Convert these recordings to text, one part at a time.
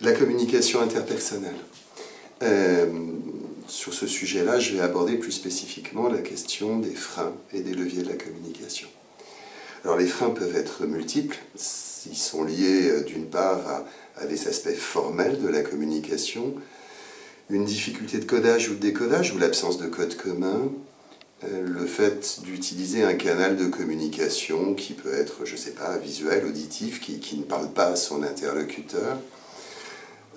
La communication interpersonnelle. Sur ce sujet-là, je vais aborder plus spécifiquement la question des freins et des leviers de la communication. Alors les freins peuvent être multiples. Ils sont liés d'une part à des aspects formels de la communication, une difficulté de codage ou de décodage ou l'absence de code commun, le fait d'utiliser un canal de communication qui peut être, je ne sais pas, visuel, auditif, qui ne parle pas à son interlocuteur,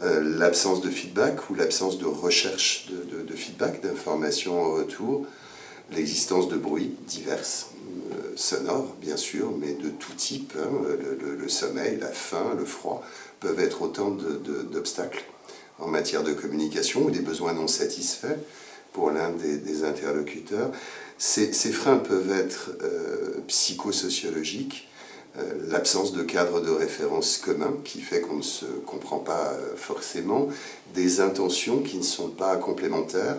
l'absence de feedback ou l'absence de recherche de feedback, d'informations en retour, l'existence de bruits divers, sonores bien sûr, mais de tout type, hein, le sommeil, la faim, le froid, peuvent être autant d'obstacles en matière de communication ou des besoins non satisfaits pour l'un des interlocuteurs. Ces freins peuvent être psychosociologiques, l'absence de cadre de référence commun qui fait qu'on ne se comprend pas forcément, des intentions qui ne sont pas complémentaires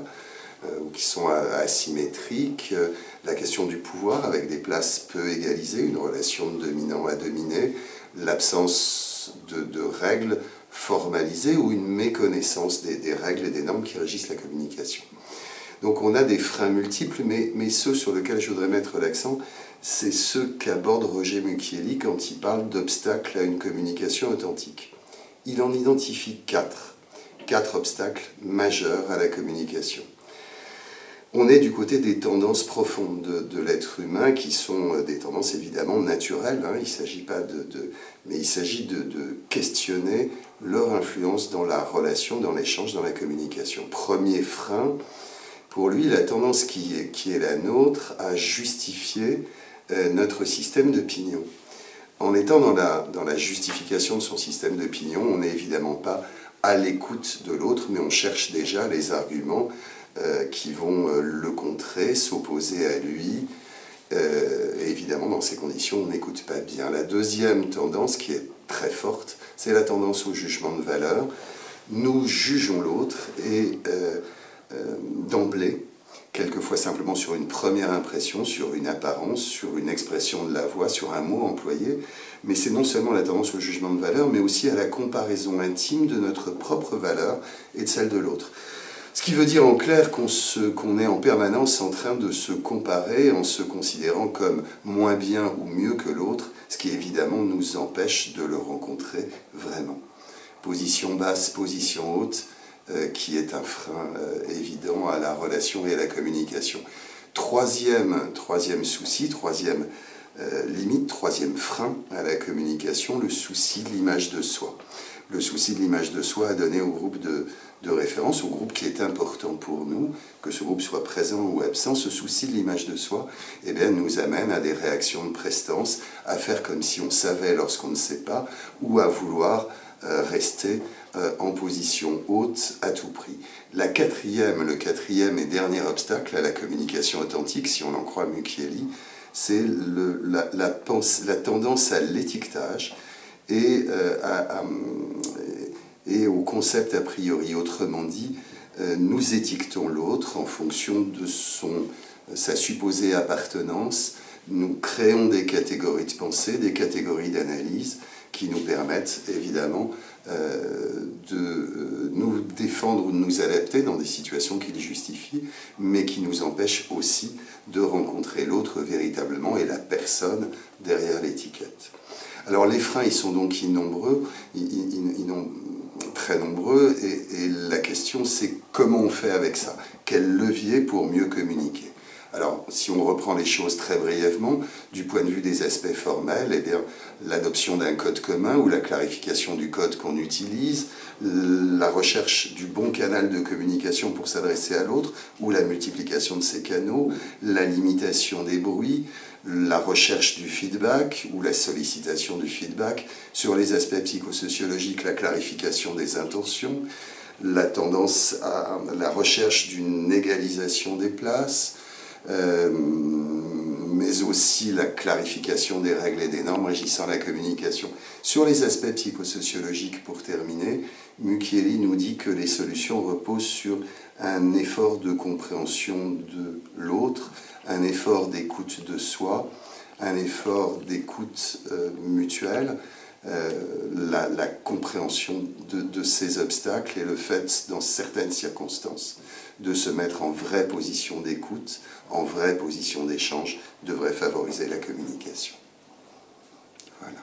ou qui sont asymétriques, la question du pouvoir avec des places peu égalisées, une relation de dominant à dominé, l'absence de règles formalisées ou une méconnaissance des règles et des normes qui régissent la communication. Donc on a des freins multiples, mais ceux sur lesquels je voudrais mettre l'accent, c'est ceux qu'aborde Roger Mucchielli quand il parle d'obstacles à une communication authentique. Il en identifie quatre obstacles majeurs à la communication. On est du côté des tendances profondes de l'être humain, qui sont des tendances évidemment naturelles, hein. Mais il s'agit de questionner leur influence dans la relation, dans l'échange, dans la communication. Premier frein, pour lui, la tendance qui est la nôtre à justifier notre système d'opinion. En étant dans la justification de son système d'opinion, on n'est évidemment pas à l'écoute de l'autre, mais on cherche déjà les arguments qui vont le contrer, s'opposer à lui. Et évidemment, dans ces conditions, on n'écoute pas bien. La deuxième tendance, qui est très forte, c'est la tendance au jugement de valeur. Nous jugeons l'autre et d'emblée, quelquefois simplement sur une première impression, sur une apparence, sur une expression de la voix, sur un mot employé, mais c'est non seulement la tendance au jugement de valeur, mais aussi à la comparaison intime de notre propre valeur et de celle de l'autre. Ce qui veut dire en clair qu'on est en permanence en train de se comparer en se considérant comme moins bien ou mieux que l'autre, ce qui évidemment nous empêche de le rencontrer vraiment. Position basse, position haute, qui est un frein évident à la relation et à la communication. Troisième souci, troisième limite, troisième frein à la communication, le souci de l'image de soi. Le souci de l'image de soi à donner au groupe de référence, au groupe qui est important pour nous, que ce groupe soit présent ou absent, ce souci de l'image de soi nous amène à des réactions de prestance, à faire comme si on savait lorsqu'on ne sait pas, ou à vouloir rester en position haute à tout prix. Le quatrième et dernier obstacle à la communication authentique, si on en croit Mucchielli, c'est la tendance à l'étiquetage et au concept a priori. Autrement dit, nous étiquetons l'autre en fonction de sa supposée appartenance. Nous créons des catégories de pensée, des catégories d'analyse qui nous permettent évidemment de nous défendre ou de nous adapter dans des situations qui les justifient, mais qui nous empêchent aussi de rencontrer l'autre véritablement et la personne derrière l'étiquette. Alors les freins, ils sont donc très nombreux, et la question c'est comment on fait avec ça? Quel levier pour mieux communiquer? Alors, si on reprend les choses très brièvement, du point de vue des aspects formels, l'adoption d'un code commun ou la clarification du code qu'on utilise, la recherche du bon canal de communication pour s'adresser à l'autre, ou la multiplication de ces canaux, la limitation des bruits, la recherche du feedback ou la sollicitation du feedback, sur les aspects psychosociologiques, la clarification des intentions, la tendance à la recherche d'une égalisation des places, mais aussi la clarification des règles et des normes régissant la communication. Sur les aspects psychosociologiques, pour terminer, Mucchielli nous dit que les solutions reposent sur un effort de compréhension de l'autre, un effort d'écoute de soi, un effort d'écoute mutuelle, la compréhension de ces obstacles et le fait, dans certaines circonstances, de se mettre en vraie position d'écoute, en vraie position d'échange, devrait favoriser la communication. Voilà.